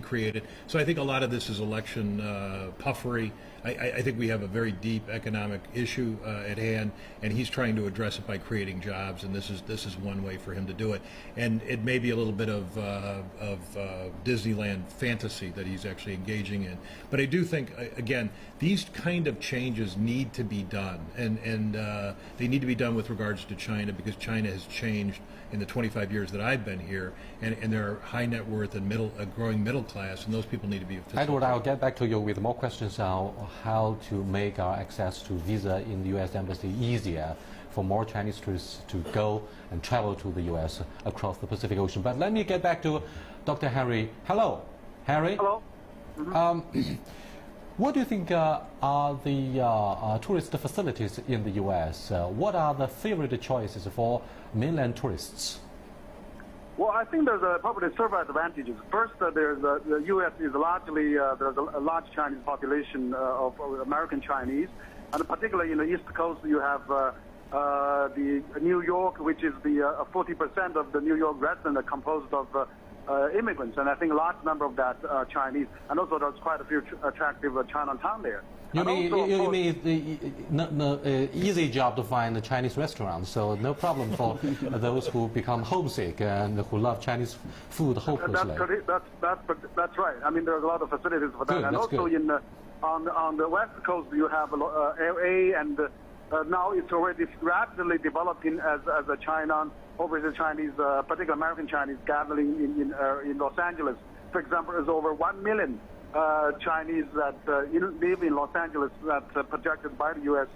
created. So I think a lot of this is election puffery. I think we have a very deep economic issue at hand, and he's trying to address it by creating jobs, and this is one way for him to do it. And it may be a little bit of Disneyland fantasy that he's actually engaging in. But I do think, again, these kind of changes need to be done, and they need to be done with regards to China, because China has changed in the 25 years that I've been here, and there are high net worth and growing middle class, and those people need to be facilitated. Edward, I'll get back to you with more questions on how to make our access to visa in the U.S. Embassy easier for more Chinese tourists to go and travel to the U.S. across the Pacific Ocean. But let me get back to Dr. Harry. Hello, Harry. Hello. Mm-hmm. What do you think are the tourist facilities in the U.S.? What are the favorite choices for mainland tourists? Well, I think there's probably several advantages. First, the U.S. is largely, there's a large Chinese population of American Chinese, and particularly in the East Coast, you have the New York, which is the 40% of the New York residents are composed of immigrants, and I think a large number of that are Chinese, and also there's quite a few attractive Chinatown there. You mean it's easy job to find a Chinese restaurant, so no problem for those who become homesick and who love Chinese food hopelessly. That's right. I mean, there's a lot of facilities for that. Good, and also on the West Coast, you have LA, and now it's already rapidly developing as a China, overseas Chinese, particularly American Chinese gathering in Los Angeles. For example, there's over 1 million Chinese that live in Los Angeles that's projected by the U.S.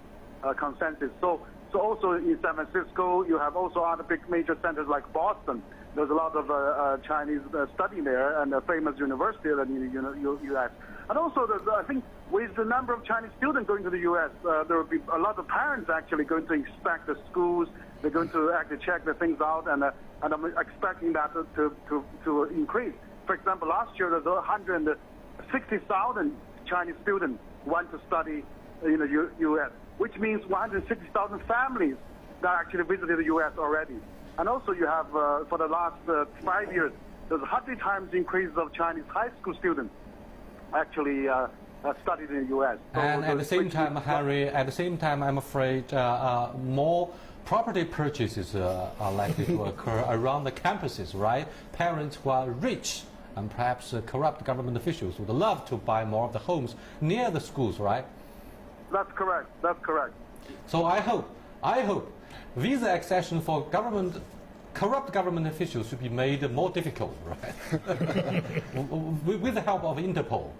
Consensus. So also in San Francisco, you have also other big major centers like Boston. There's a lot of Chinese studying there, and a famous university in the U.S. And also, I think with the number of Chinese students going to the U.S., there will be a lot of parents actually going to inspect the schools. They're going to actually check the things out, and I'm expecting that to increase. For example, last year there was 160,000 Chinese students went to study in the U.S., which means 160,000 families that actually visited the U.S. already. And also you have, for the last 5 years, there's 100 times increase of Chinese high school students actually studied in the U.S. So and at the same time, Harry, I'm afraid more property purchases are likely to occur around the campuses, right? Parents who are rich and perhaps corrupt government officials would love to buy more of the homes near the schools, right? That's correct. That's correct. So I hope visa accession for corrupt government officials should be made more difficult, right? With the help of Interpol.